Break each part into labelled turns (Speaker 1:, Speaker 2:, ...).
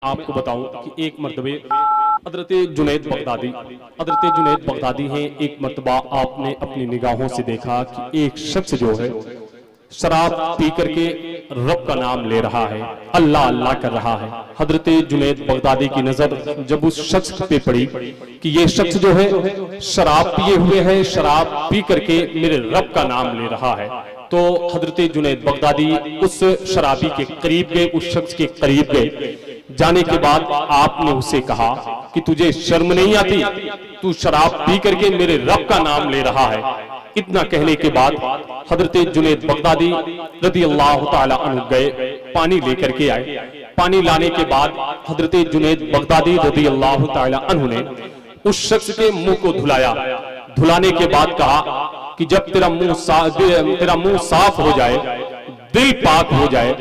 Speaker 1: आपको बताऊं कि एक मर्तबे हज़रत जुनैद बगदादी हैं। एक मर्तबा आपने अपनी निगाहों से देखा कि एक शख्स जो है शराब पी करके रब का नाम ले रहा है, अल्लाह अल्लाह कर रहा है। हजरत जुनैद बगदादी की नजर जब उस शख्स पे पड़ी कि ये शख्स जो है शराब पिए हुए है, शराब पी करके मेरे रब का नाम ले रहा है, तो हजरत जुनैद बगदादी उस शराबी के करीब गए, उस शख्स के करीब गए। जाने के बाद आपने उसे कहा कि तुझे शर्म नहीं आती, तू शराब पी करके मेरे रब का नाम ले रहा है। इतना कहने के बाद हजरत जुनैद बगदादी रज़ी अल्लाह ताला अन्हु गए, पानी लेकर के आए। पानी लाने के बाद हजरत जुनैद बगदादी रज़ी अल्लाह ताला अन्हु ने उस शख्स के मुंह को धुलाया। धुलाने के बाद कहा कि जब तेरा मुंह साफ हो जाए, दिल पाक हो जाए,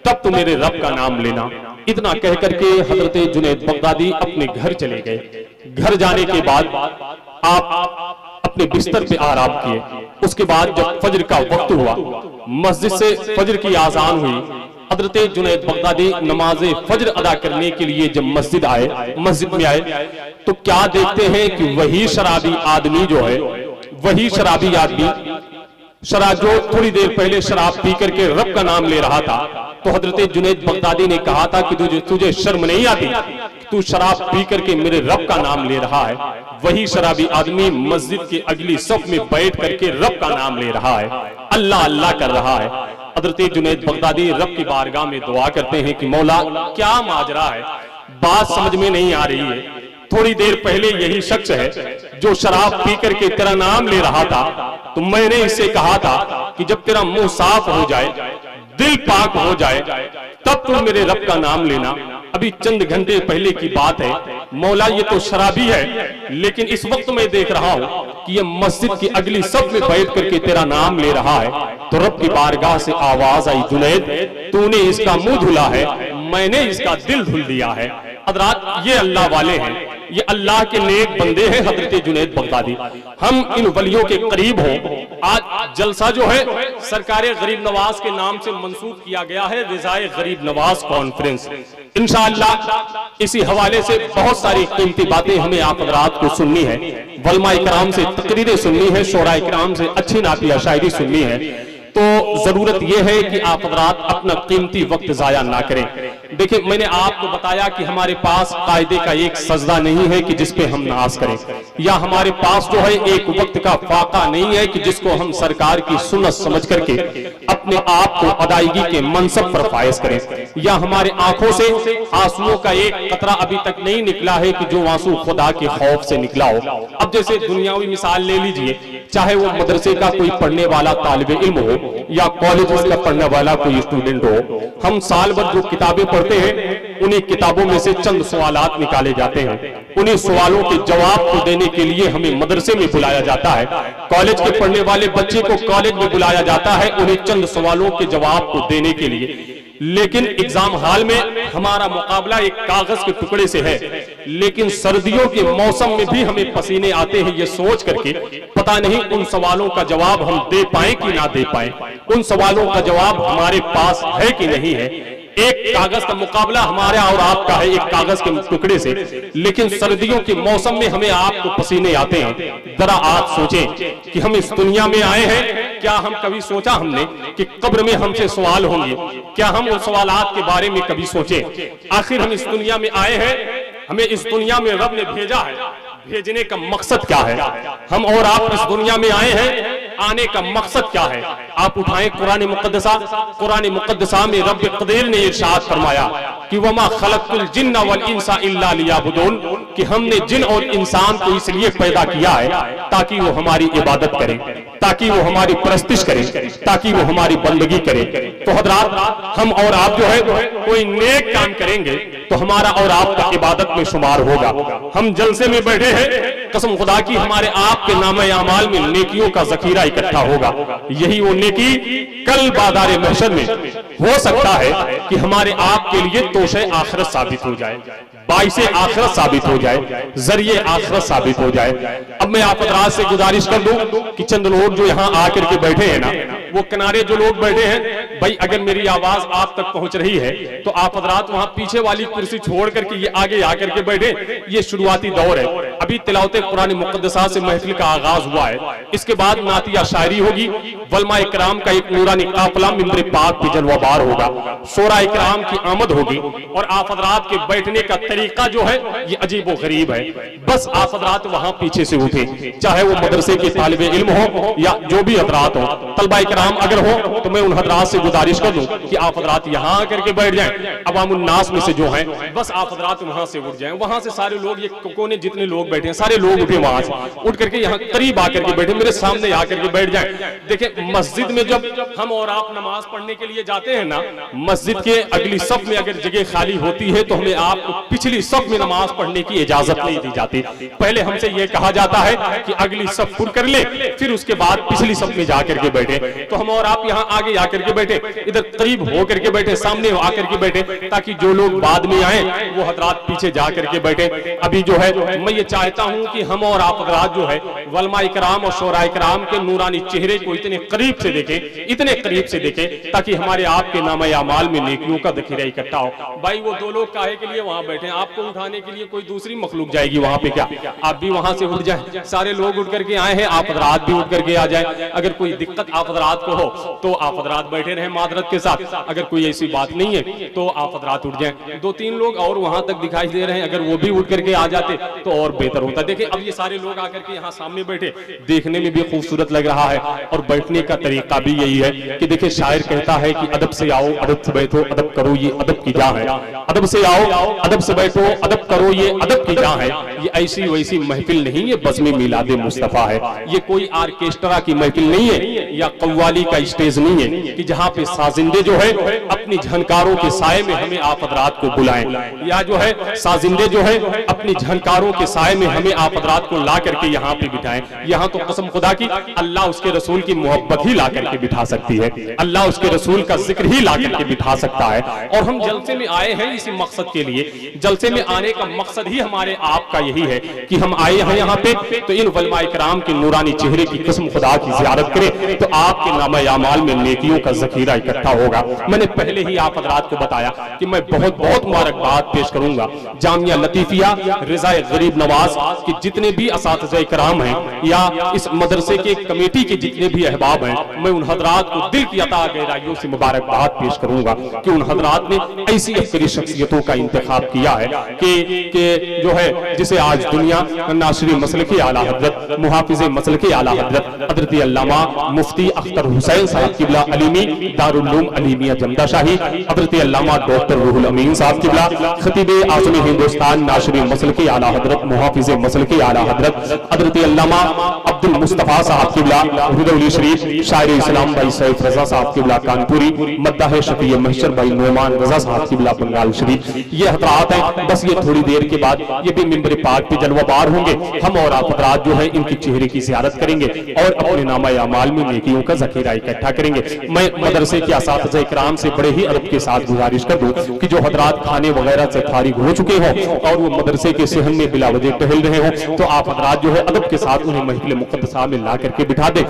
Speaker 1: तब तो मेरे रब का नाम लेना। इतना कह करके हजरत जुनैद बगदादी अपने घर चले गए। घर जाने के बाद आप अपने बिस्तर पे आराम किए। उसके बाद जब फजर का वक्त हुआ, मस्जिद से फजर की आजान हुई, हजरत जुनैद बगदादी नमाज फजर अदा करने के लिए जब मस्जिद में आए तो क्या देखते हैं कि वही शराबी आदमी जो है, वही शराबी आदमी जो थोड़ी देर पहले शराब पी करके रब का नाम ले रहा था, तो हजरत जुनैद बगदादी ने कहा था कि तुझे शर्म नहीं आती, तू शराब पी करके मेरे रब का नाम ले रहा है। वही शराबी आदमी मस्जिद की अगली सफ में बैठ करके रब का नाम ले रहा है, अल्लाह अल्लाह कर रहा है। हजरत जुनैद बगदादी रब की बारगाह में दुआ करते हैं कि मौला क्या माजरा है, बात समझ में नहीं आ रही है। थोड़ी देर पहले यही शख्स है जो शराब पी करके तेरा नाम ले रहा था, तो मैंने इससे कहा था कि जब तेरा मुंह साफ हो जाए, दिल पाक हो जाए, तब तुम मेरे रब का नाम लेना। अभी चंद घंटे पहले की बात है, मौला ये तो शराबी है, लेकिन इस वक्त मैं देख रहा हूं कि ये मस्जिद की अगली सफ में बैठ करके तेरा नाम ले रहा है। तो रब की बारगाह से आवाज आई, जुनैद तूने इसका मुंह धुला है, मैंने इसका दिल धुल दिया है। हज़रात ये अल्लाह वाले हैं, ये अल्लाह के नेक बंदे हैं हजरत जुनैद बगदादी। हम इन वलियों के करीब हो। आज जलसा जो है सरकारे गरीब नवाज के नाम से मंसूब किया गया है, रिज़ाए गरीब नवाज कॉन्फ्रेंस। इंशाअल्लाह इसी हवाले से बहुत सारी कीमती बातें हमें आप हज़रात को सुननी है, वलमा इकराम से तकरीरें सुननी है, शोरा इकराम से अच्छी नातिया शायरी सुननी है। तो जरूरत यह है कि आप हज़रात अपना कीमती वक्त जाया ना करें। देखिए मैंने आपको बताया कि हमारे पास कायदे का एक सजदा नहीं है कि जिस पे हम नाज करें, या हमारे पास जो है एक वक्त का फाका नहीं है कि जिसको हम सरकार की सुन्नत समझ करके अपने आप को अदायगी के मनसब पर फायज करें, या हमारे आंखों से आंसुओं का एक कतरा अभी तक नहीं निकला है कि जो आंसू खुदा के खौफ से निकला हो। अब जैसे दुनियावी मिसाल ले लीजिए, चाहे वो मदरसे का कोई पढ़ने वाला तालिबे इल्म हो या कॉलेज का पढ़ने वाला कोई स्टूडेंट हो, हम साल भर जो किताबें पढ़ते हैं उन्हीं किताबों में से चंद सवालात निकाले जाते हैं। उन्हीं सवालों के जवाब को देने के लिए हमें मदरसे में बुलाया जाता है, कॉलेज के पढ़ने वाले बच्चे को कॉलेज में बुलाया जाता है उन्हीं चंद सवालों के जवाब को देने के लिए। लेकिन एग्जाम हॉल में हमारा मुकाबला एक कागज के टुकड़े से है, लेकिन सर्दियों के मौसम में भी हमें पसीने आते हैं ये सोच करके पता नहीं उन सवालों का जवाब हम दे पाए कि ना दे पाए, उन सवालों का जवाब हमारे पास है कि नहीं है। एक कागज का मुकाबला हमारा और आपका है, एक कागज के टुकड़े से, लेकिन सर्दियों के मौसम में हमें आपको पसीने आते हैं। जरा आप सोचें कि हम इस दुनिया में आए हैं, क्या हम कभी सोचा हमने कि कब्र में हमसे सवाल होंगे? क्या हम उन सवालात के बारे में कभी सोचे? आखिर हम इस दुनिया में आए हैं, हमें इस दुनिया में रब ने भेजा है, भेजने का मकसद क्या है? हम और आप इस दुनिया में आए हैं, आने का मकसद क्या है? आप उठाएं कुरान मुक़द्दसा में रब क़दीर ने इरशाद फरमाया कि वमा खलक़तुल जिन्ना वल इंसा इल्ला लियाबुदून, कि हमने जिन और इंसान को इसलिए पैदा किया है ताकि वो हमारी इबादत करें, ताकि वो हमारी परस्तिश करें, ताकि वो हमारी बंदगी करें। तो हज़रात हम और आप जो है कोई नेक काम करेंगे तो हमारा और आपका इबादत में शुमार होगा। हम जलसे में बैठे हैं, कसम खुदा की हमारे आपके नामे अमाल में नेकियों का जखीरा इकट्ठा होगा। यही वो नेकी कल बादारे महशर में हो सकता है कि हमारे आपके लिए तोशे आखिरत साबित हो जाए, बाइसे आखिरत साबित हो जाए, जरिए आखिरत साबित हो जाए। अब मैं आप हज़रात से गुजारिश कर दूं कि चंद लोग जो यहाँ आकर के बैठे हैं ना, वो किनारे जो लोग बैठे हैं, भाई अगर मेरी आवाज आप तक पहुंच रही है तो आप हज़रात वहां पीछे वाली कुर्सी छोड़ करके ये आगे आकर के बैठे। ये शुरुआती दौर है, अभी तिलावत कुरान मुक़द्दसा से महफिल का आगाज हुआ है। इसके बाद नातिया शायरी होगी, वलमा इकराम का एक नूरानी काफिला मिंबर पाक पे जलवाबार होगा, शोरा इकराम की आमद होगी और आप हज़रात के बैठने का तरीका जो है ये अजीब व गरीब है। बस आप हज़रात वहां पीछे से उठे, चाहे वो मदरसे के तालिबे इल्म हो या जो भी हज़रात हो, तलबा इकराम अगर हो तो मैं उन हज़रात से गुजारिश कर दूं कि आप हज़रात यहाँ आकर के बैठ जाएं। अवामुन्नास में से जो हैं बस आप हज़रात वहां से उठ जाएं। वहां से सारे लोग, ये कोने जितने लोग बैठे हैं सारे लोग उठे, वहां से उठ करके यहाँ करीब आकर के बैठे, मेरे सामने आकर के बैठ जाएं। देखिए मस्जिद में जब हम और आप नमाज पढ़ने के लिए जाते हैं ना, मस्जिद के अगली सफ में अगर जगह खाली होती है तो हमें आपको पिछली सफ में नमाज पढ़ने की इजाजत नहीं दी जाती। पहले हमसे यह कहा जाता है कि अगली सफ पुर कर ले, फिर उसके बाद पिछली सफ में जाकर के बैठे। तो हम और आप यहाँ आगे आकर के बैठे, इधर करीब होकर के बैठे, सामने आकर के बैठे, ताकि जो लोग बाद में आए वो हज़रात पीछे जाकर के बैठे। अभी जो है मैं ये चाहता हूँ कि हम और आप हज़रात जो है वलमा इकराम और शोरा इकराम के नूरानी चेहरे को इतने करीब से देखें, इतने करीब से देखें, ताकि हमारे आपके नाम अमाल में नेकियों का जखीरा इकट्ठा हो। भाई वो दो लोग काहे के लिए वहां बैठे हैं? आपको उठाने के लिए कोई दूसरी मखलूक जाएगी वहां पे क्या? आप भी वहां से उठ जाए, सारे लोग उठ करके आए हैं, आप हज़रात भी उठ करके आ जाए। अगर कोई दिक्कत आप हज़रात को हो तो आप हज़रात बैठे रहे मादरत के साथ, अगर कोई ऐसी बात नहीं है तो आप हज़रात उठ जाए। दो तीन लोग और वहां तक दिखाई दे रहे हैं, अगर वो भी उठ करके आ जाते तो और बेहतर होता। देखिए अब ये सारे लोग आकर के यहाँ सामने बैठे, देखने में भी खूबसूरत लग रहा है और बैठने का तरीका भी यही है कि देखिए शायर कहता है कि अदब से आओ अदब से बैठो अदब करो ये अदब की जान है। अदब से आओ अदब से बैठो अदब करो ये अदब की जान है। ये ऐसी वैसी महफिल नहीं है, बज़्म मिलादे मुस्तफा है। ये कोई आर्केस्ट्रा की महफिल नहीं है या कव्वाली का स्टेज नहीं है कि जहाँ पे साजिंदे जो है अपनी झनकारों के साए में हमें आप हज़रात को बुलाएं, या जो है साजिंदे जो है अपनी झनकारों के साए में हमें आप हज़रात को ला करके यहाँ पे बिठाएं। यहाँ तो कसम खुदा की अल्लाह उसके रसूल की मोहब्बत ही ला करके बिठा सकती है, अल्लाह उसके रसूल का जिक्र ही ला करके बिठा सकता है। और हम जलसे में आए हैं इसी मकसद के लिए, जलसे में आने का मकसद ही हमारे आपका यही है कि हम आए हैं यहाँ पे तो इन वलमा इकराम के नूरानी चेहरे की कसम खुदा की ज़ियारत करें तो आपके नाम अमाल में नेकियों का जखीरा इकट्ठा होगा। मैंने पहले ही आप हज़रात को बताया कि मैं बहुत बहुत मुबारकबाद पेश करूंगा जामिया लतीफिया रिज़ा गरीब नवाज के जितने भी असातिज़ा इकराम हैं या इस मदरसे के कमेटी के जितने भी अहबाब हैं, मैं उन हज़रात को दिल की अता गहराइयों से मुबारकबाद पेश करूंगा कि उन हज़रात ने ऐसी अफसरी शख्सियतों का इंतखाब किया है कि जो है जिसे आज दुनिया नासिरी मसलके आला हज़रत मुहाफिज़े मसलके आला हज़रत हज़रत अल्लामा मुफ्ती अख्तर हुसैन साहब किबला अलीमी दारुल उलूम अलीमिया जमदा शाही, हज़रत अल्लामा डॉक्टर रूहुल अमीन साहब किबला खतीबे आज़म हिंदुस्तान नासिरी मसलके आला हज़रत मुहाफिज़े मसलके आला हज़रत हज़रत अल्लामा अब्दुल मुस्तफ़ा साहब किबला हुदौली शरीफ शायर इस्लाम भाई सैफ रजा साहब किबला कानपुरी, मद्दाह शफी महशर भाई नोमान रजा साहब किबला बंगाल शरीफ। ये हज़रात हैं, बस ये थोड़ी देर के बाद ये भी मिंबर पाक पे जलवाबार होंगे। हम और आप हज़रात जो है इनके चेहरे की ज़ियारत करेंगे और अपने नामा अमाल में नेकियों का जखीरा इकट्ठा करेंगे। मैं मदरसे के असातिज़ा इकराम से बड़े ही अदब के साथ गुजारिश कर दूं कि जो हज़रात खाने वगैरह से फारिग हो चुके हों और वो मदरसे के सहन में बिला वजह टहल रहे हों तो आप हज़रात जो है अदब के साथ उन्हें महफिल मुक़द्दसा में ला करके बिठा दें,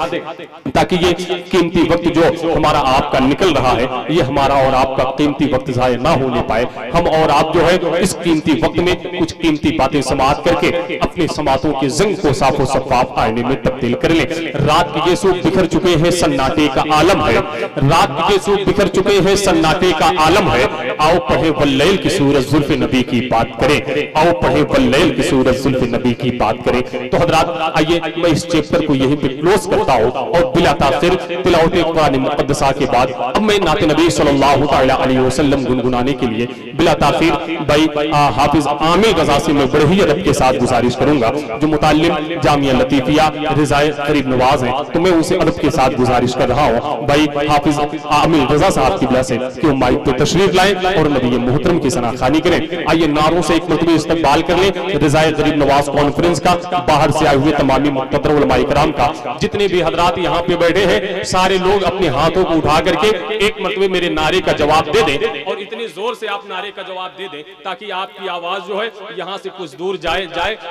Speaker 1: ताकि ये कीमती वक्त जो हमारा आपका निकल रहा है ये हमारा और आपका कीमती वक्त ज़ाया ना होने पाए। हम और आप जो है इस कीमती वक्त में कुछ कीमती बातें समात करके अपने समातों के जंग को साफो सफाफ आईने में तब्दील कर लें। रात के गेसू बिखर चुके हैं, सन्नाटे का आलम है, रात के गेसू बिखर चुके हैं, सन्नाटे का आलम है। आओ पढ़े वल्लैल की सूरत जुल्फ़े नबी की बात करें, आओ पढ़े वल्लैल की सूरत जुल्फ़े नबी की बात करें। तो हज़रात आइए मैं इस चैप्टर को यहीं पे क्लोज करता हूँ और बिला ताखिर तिलावत कुरान मुक़द्दसा के बाद अब मैं नाते नबी सल्लल्लाहु अलैहि वसल्लम गुनगुनाने के लिए बिला ताखिर भाई हाफिज आमिर रज़ा से मैं बड़े ही अदब के साथ गुजारिश करूंगा जो मुताल्लिम जामिया लतीफिया रिज़ा गरीब नवाज हैं, तो मैं उनसे अदब के साथ गुजारिश कर रहा हूँ भाई हाफिज आमिर रज़ा साहब की वजह से कि वो माइक पे तशरीफ लाएं और नबी मोहतरम की सनाखानी करें। आइए नारों से एक मरतबा इस्तकबाल कर लें रिज़ाए गरीब नवाज कॉन्फ्रेंस का, बाहर से आए हुए तमामी मुक़द्दर उलमाए किराम का। जितने भी हजरात यहाँ पे बैठे हैं सारे लोग अपने हाथों को उठा करके एक मरतबा मेरे नारे का जवाब दे दें, और इतनी जोर से आप नारे का जवाब दे दें ताकि आपकी आवाज जो है यहाँ से कुछ दूर जाए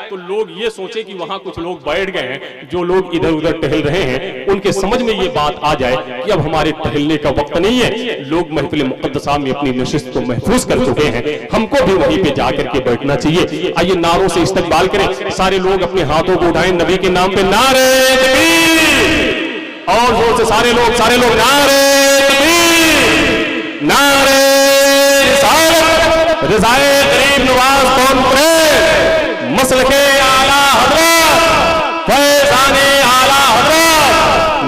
Speaker 1: तो लोग ये सोचे कि वहां कुछ लोग बैठ गए हैं, जो लोग इधर उधर टहल रहे हैं उनके समझ में ये बात आ जाए कि अब हमारे टहलने का वक्त नहीं है। लोग महफिल मुक़द्दसा में अपनी नशिस्त को महफूज कर चुके हैं, हमको भी वहीं पे जाकर के बैठना चाहिए। आइए नारों से इस्तकबाल करें, सारे लोग अपने हाथों को उठाएं, नबी के नाम पे नारे तकबीर, और जोर से सारे लोग नारे तकबीर, नारे रिसालत, रिज़ाए गरीब नवाज कॉन्फ्रेंस, मसलके आला हज़रत, फैज़ाने आला हज़रत,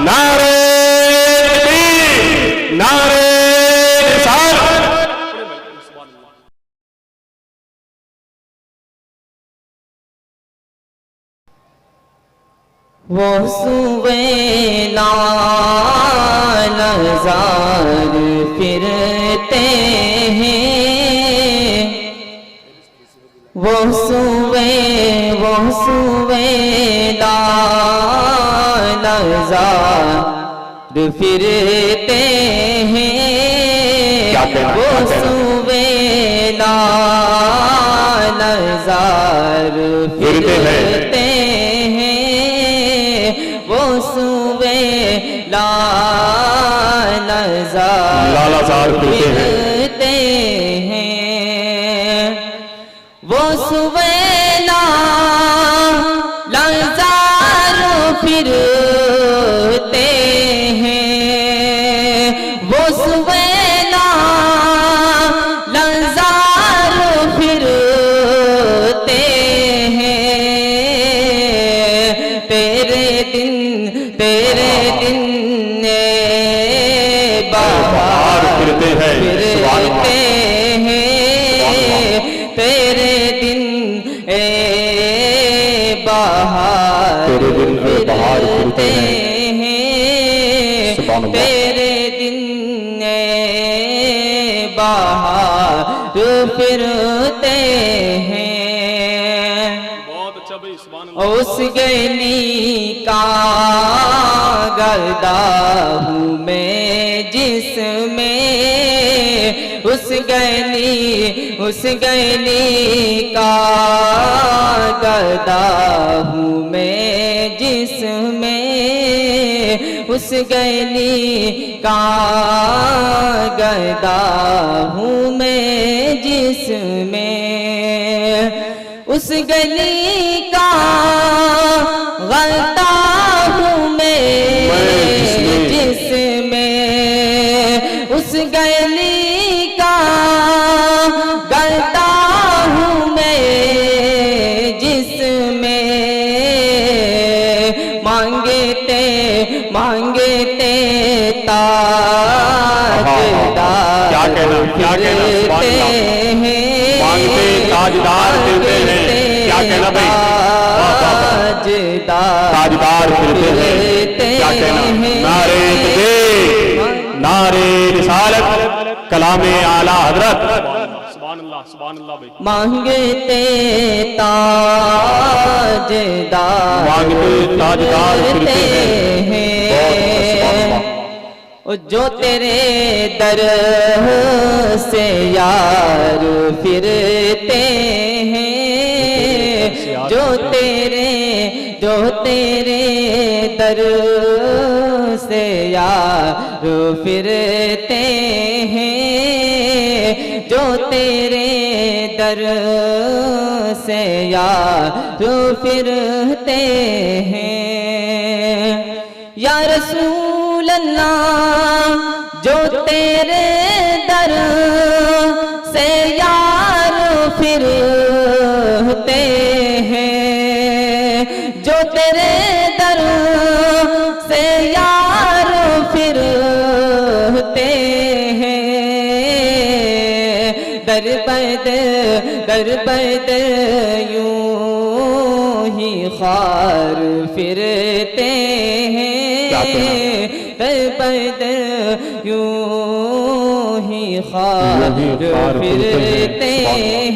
Speaker 1: नारे तकबीर, नारे रिसालत।
Speaker 2: वो सुवेला नज़ार फिरते हैं, वो सुवेला नज़ार फिरते हैं, वो सुवेला नज़ार फिरते हैं,
Speaker 1: लालाज़ार फिरते
Speaker 2: हैं, वो सुवेला लाज़ार फिरते हैं, वो सुवेला लाज़ार फिरते हैं, तेरे दिन बाहर फिरते हैं, तेरे दिन बाहर फिरते हैं, तेरे दिन बाहर फिरते हैं।
Speaker 1: बहुत अच्छा भाई, सुभान अल्लाह।
Speaker 2: उस गली का गर्दा हूँ मैं जिसमें, उस गली का गर्दा हूँ मैं जिसमें, उस गली का गर्दा हूँ मैं जिसमें, उस गली का गलता हूँ मैं जिसमें, उस गली का गलता हूँ मैं जिसमें, मांगते ताजदार फिरते हैं,
Speaker 1: मांगते ताजदार फिरते हैं, क्या कहना भाई, ताजदार फिरते हैं, क्या कहना, नारे तकबीर, नारे रिसालत, कलामे आला हज़रत, सुभान अल्लाह भाई।
Speaker 2: मांगते ताजदार फिरते हैं, जो तेरे दर से यार फिरते हैं, जो तेरे दर से यार फिरते हैं, जो तेरे दर से यार फिरते हैं। या रसूल अल्लाह जो तेरे दर से यार फिरते हैं, जो तेरे दर से यार फिरते हैं, दर बद यूं ही ख्वार फिरते हैं, दर बद यूं ही ख्वार फिरते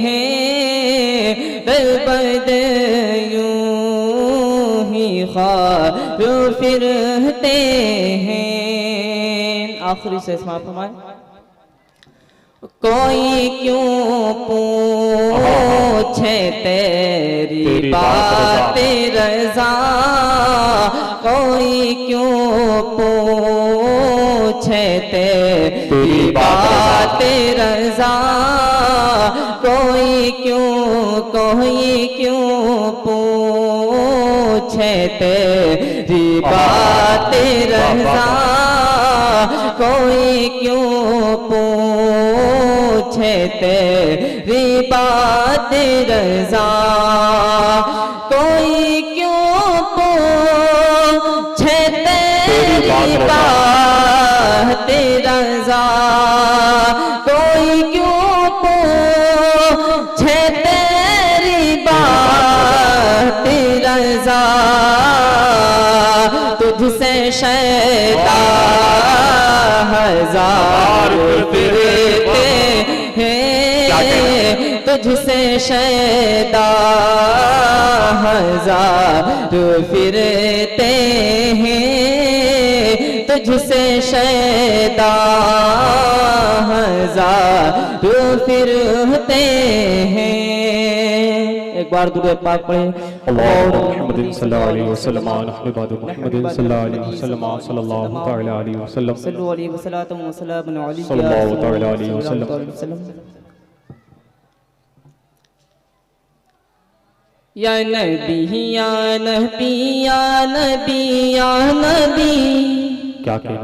Speaker 2: हैं, दर बदर यूं ही ख्वार फिरते हैं। आखिरी से समाप्त फरमाए। कोई क्यों पूछे तेरी बात रज़ा, कोई क्यों पूछे तेरी बात रज़ा, कोई क्यों पूछे तेरी बात रज़ा, कोई क्यों पूछे तेरी बात रज़ा, कोई क्यों पूछे तेरी बात रज़ा, कोई क्यों पूछे तेरी बात रज़ा, तुझसे शैतान हजार फिरते हैं, तुझसे शैतान हजार फिरते हैं, तुझसे शैतान हजार फिरते हैं। एक बार दुरूद पाक पढ़ें।
Speaker 1: मुहम्मद सल्लल्लाहु अलैहि वसल्लम मुहम्मद सल्लल्लाहु अलैहि वसल्लम सल्लल्लाहु तआला अलैहि वसल्लम
Speaker 2: सल्लल्लाहु अलैहि वसल्लम
Speaker 1: सल्लल्लाहु तआला अलैहि वसल्लम।
Speaker 2: या नबी या नबी या नबी या नबी,
Speaker 1: क्या कहना?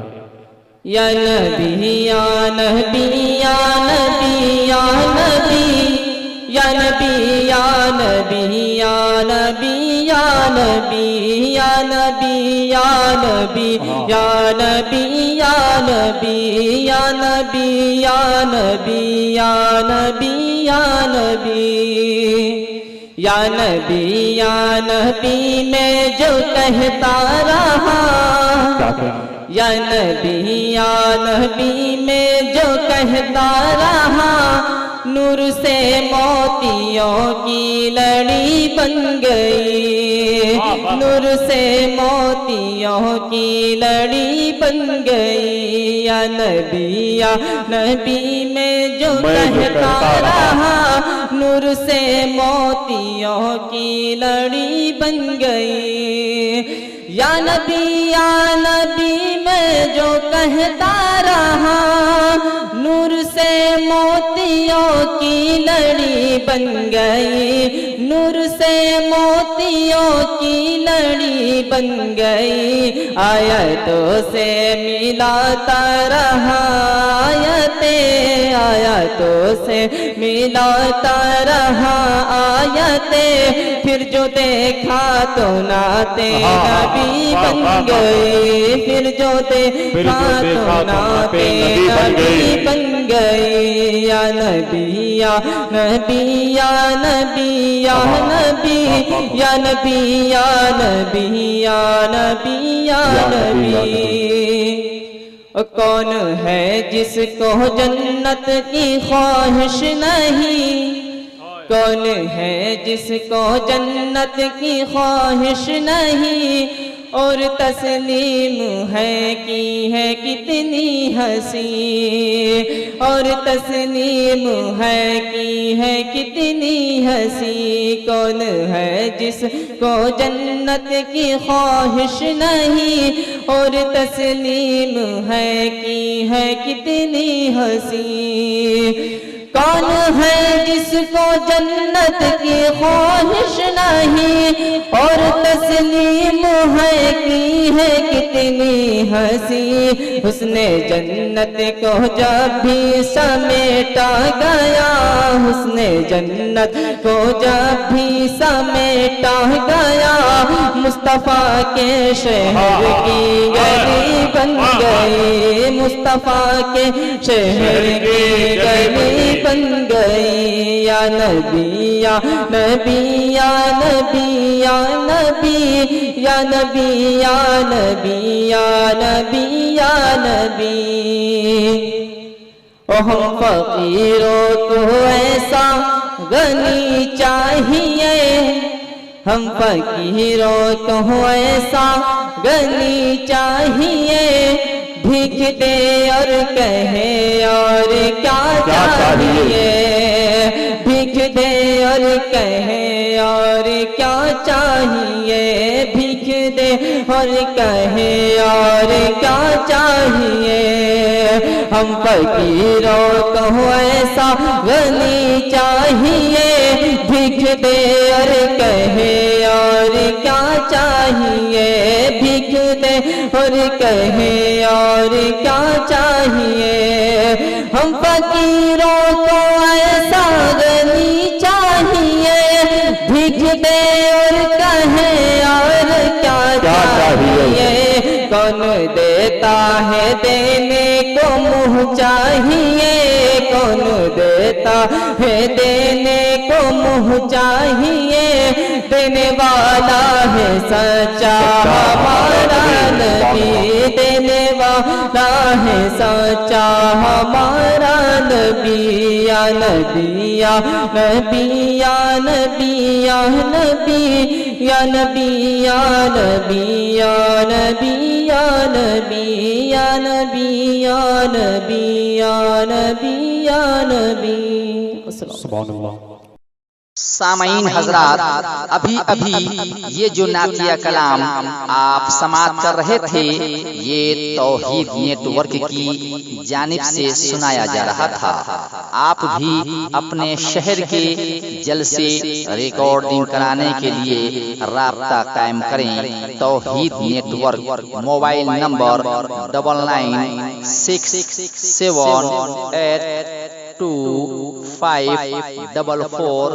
Speaker 2: या नबी या नबी या नबी या नबी, या नबी या नबी या नबी या नबी या नबी या नबी या नबी या नबी या नबी या नबी या नबी या नबी, या नबी या नबी मैं जो कहता रहा, या नबी या नबी मैं जो कहता रहा, नूर से मोतियों की लड़ी बन गई, नूर से मोतियों की लड़ी बन गई, या नबी मैं जो कहता रहा, नूर से मोतियों की लड़ी बन गई, या नबी मैं जो कहता रहा, नूर से मोतियों की लड़ी बन गई, नूर से मोतियों की लड़ी बन गई, आयतों से मिलाता रहा, आयतों से मिलाता रहा आयतें, फिर जो देखा तो नाते नबी बन गए, फिर जो देखा तो नाते नबी बन गए, या नबी या नबी या नबी या नबी या नबी या नबी या नबी या नबी। कौन है जिसको जन्नत की ख्वाहिश नहीं, कौन है जिसको जन्नत की ख्वाहिश नहीं, और तस्लीम है की है कितनी हंसी, और तस्लीम है की है कितनी हंसी, कौन है जिसको जन्नत की ख्वाहिश नहीं, और तस्लीम है की है कितनी हंसी, कौन है जिसको जन्नत की ख्वाहिश नहीं, और तस्लीम है की है कितनी हंसी, उसने जन्नत को जब भी समेटा गया, उसने जन्नत को जब भी समेटा गया, मुस्तफा के शहर की गली बन गई, मुस्तफा के शहर की गली बन गई, या नबी या नबी या नबी या नबी या नबी या नबी या नबी या नबी। हम फकीरों को ऐसा गनी चाहिए, हम फकीरों को ऐसा गनी चाहिए, भीख दे और कहे और क्या चाहिए, भीख दे और कहे और क्या चाहिए, भीख दे और कहे और क्या चाहिए। हम फकीरों को ऐसा गनी चाहिए, भीख दे और कहे और क्या चाहिए, भीख दे और कहे और क्या चाहिए। हम फकीरों को ऐसा गनी चाहिए, भीख दे और कहे और क्या चाहिए। कौन देता है देने को मुँह चाहिए, कौन देता है देने को मुँह चाहिए, देने वाला है सच्चा हमारा नबी, देने वाला है सच्चा हमारा नबी। या नबी या नबी या नबी या नबी या नबी या नबी या नबी या नबी या नबी या नबी या नबी या नबी।
Speaker 1: सुभान
Speaker 3: सामईन हजरात, अभी अभी ये जो नातिया कलाम आप समाअत कर रहे थे, ये तौहीद नेटवर्क की जानिब से सुनाया जा रहा था। आप भी अपने शहर के जलसे रिकॉर्डिंग कराने के लिए राब्ता कायम करें। तौहीद नेटवर्क, मोबाइल नंबर 996784 2544